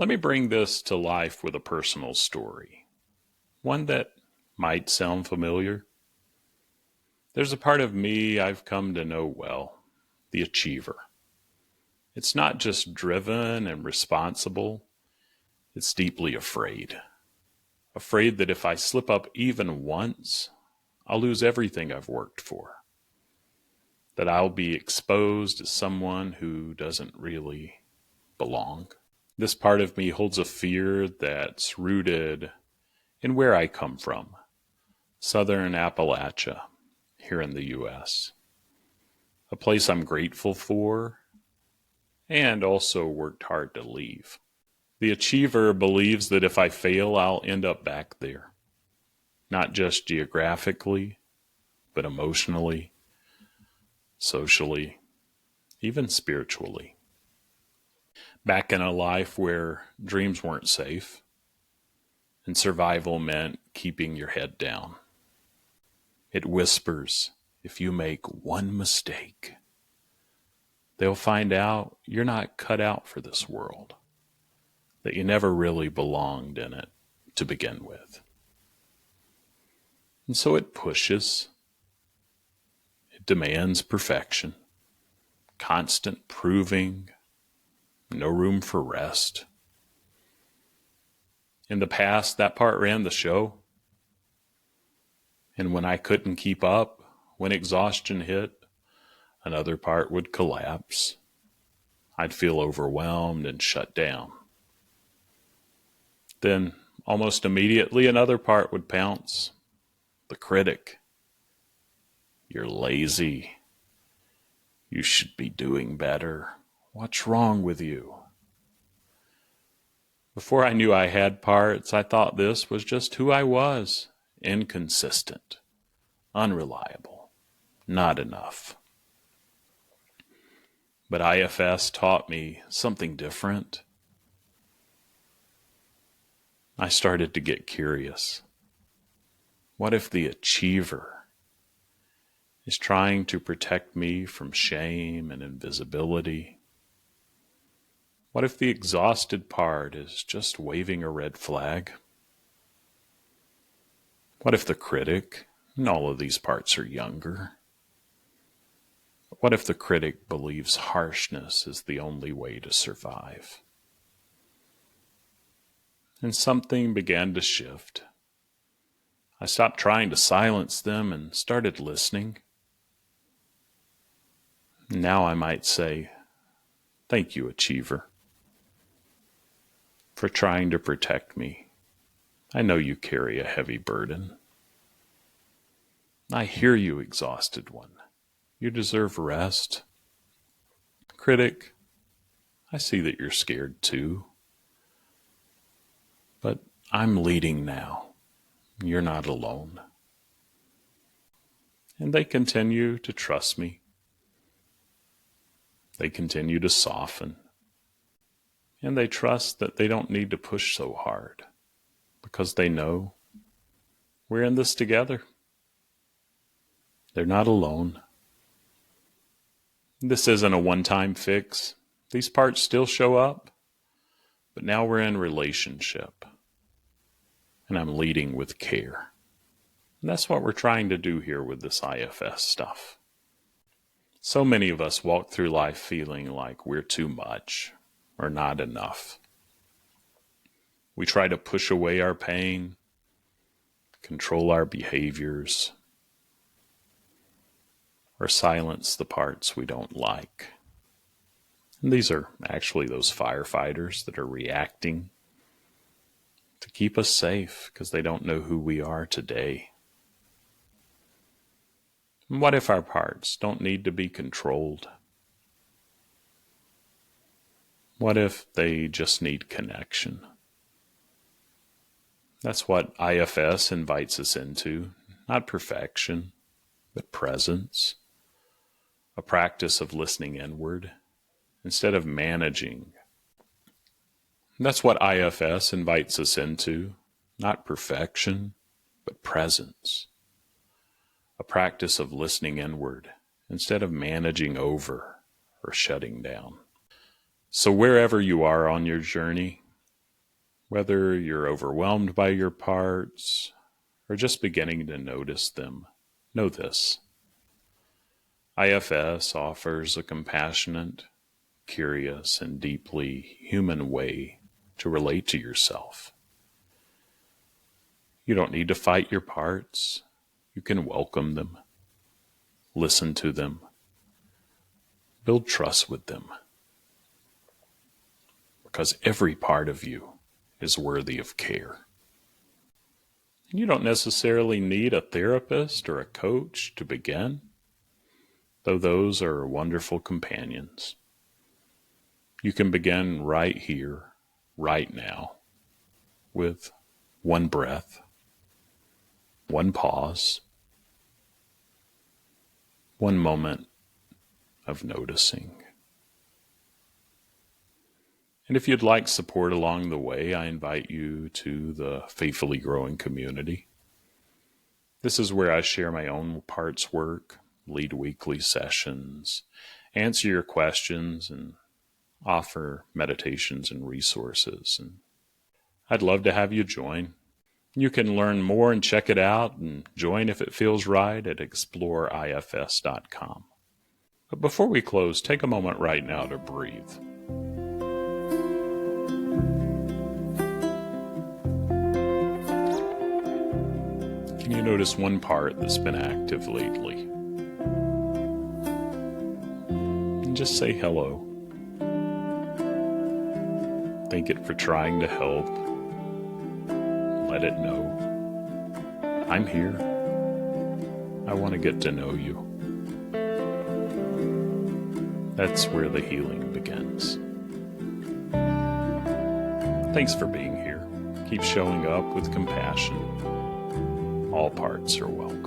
Let me bring this to life with a personal story, one that might sound familiar. There's a part of me I've come to know well, the achiever. It's not just driven and responsible, it's deeply afraid. Afraid that if I slip up even once, I'll lose everything I've worked for. That I'll be exposed as someone who doesn't really belong. This part of me holds a fear that's rooted in where I come from, Southern Appalachia, here in the U.S. A place I'm grateful for and also worked hard to leave. The achiever believes that if I fail, I'll end up back there, not just geographically, but emotionally, socially, even spiritually. Back in a life where dreams weren't safe and survival meant keeping your head down. It whispers, if you make one mistake, they'll find out you're not cut out for this world, that you never really belonged in it to begin with. And so it pushes, it demands perfection, constant proving, no room for rest. In the past, that part ran the show. And when I couldn't keep up, when exhaustion hit, another part would collapse. I'd feel overwhelmed and shut down. Then, almost immediately, another part would pounce. The critic. You're lazy. You should be doing better. What's wrong with you? Before I knew I had parts, I thought this was just who I was. Inconsistent, unreliable, not enough. But IFS taught me something different. I started to get curious. What if the achiever is trying to protect me from shame and invisibility? What if the exhausted part is just waving a red flag? What if the critic, and all of these parts are younger? What if the critic believes harshness is the only way to survive? And something began to shift. I stopped trying to silence them and started listening. Now I might say, thank you, achiever, for trying to protect me. I know you carry a heavy burden. I hear you, exhausted one. You deserve rest. Critic, I see that you're scared too. But I'm leading now. You're not alone. And they continue to trust me. They continue to soften. And they trust that they don't need to push so hard because they know we're in this together. They're not alone. This isn't a one-time fix. These parts still show up, but now we're in relationship, and I'm leading with care. And that's what we're trying to do here with this IFS stuff. So many of us walk through life feeling like we're too much or not enough. We try to push away our pain, control our behaviors, or silence the parts we don't like. And these are actually those firefighters that are reacting to keep us safe because they don't know who we are today. And what if our parts don't need to be controlled? What if they just need connection? That's what IFS invites us into, not perfection, but presence. A practice of listening inward instead of managing. That's what IFS invites us into, not perfection, but presence. A practice of listening inward instead of managing over or shutting down. So wherever you are on your journey, Whether you're overwhelmed by your parts or just beginning to notice them, know this. IFS offers a compassionate, curious, and deeply human way to relate to yourself. You don't need to fight your parts. You can welcome them, listen to them, build trust with them. Because every part of you is worthy of care. You don't necessarily need a therapist or a coach to begin, though those are wonderful companions. You can begin right here, right now, with one breath, one pause, one moment of noticing. And if you'd like support along the way, I invite you to the Faithfully Growing community. This is where I share my own parts work, lead weekly sessions, answer your questions, and offer meditations and resources. And I'd love to have you join. You can learn more and check it out and join if it feels right at exploreifs.com. But before we close, take a moment right now to breathe. Can you notice one part that's been active lately? And just say hello. Thank it for trying to help. Let it know, I'm here. I want to get to know you. That's where the healing begins. Thanks for being here. Keep showing up with compassion. All parts are welcome.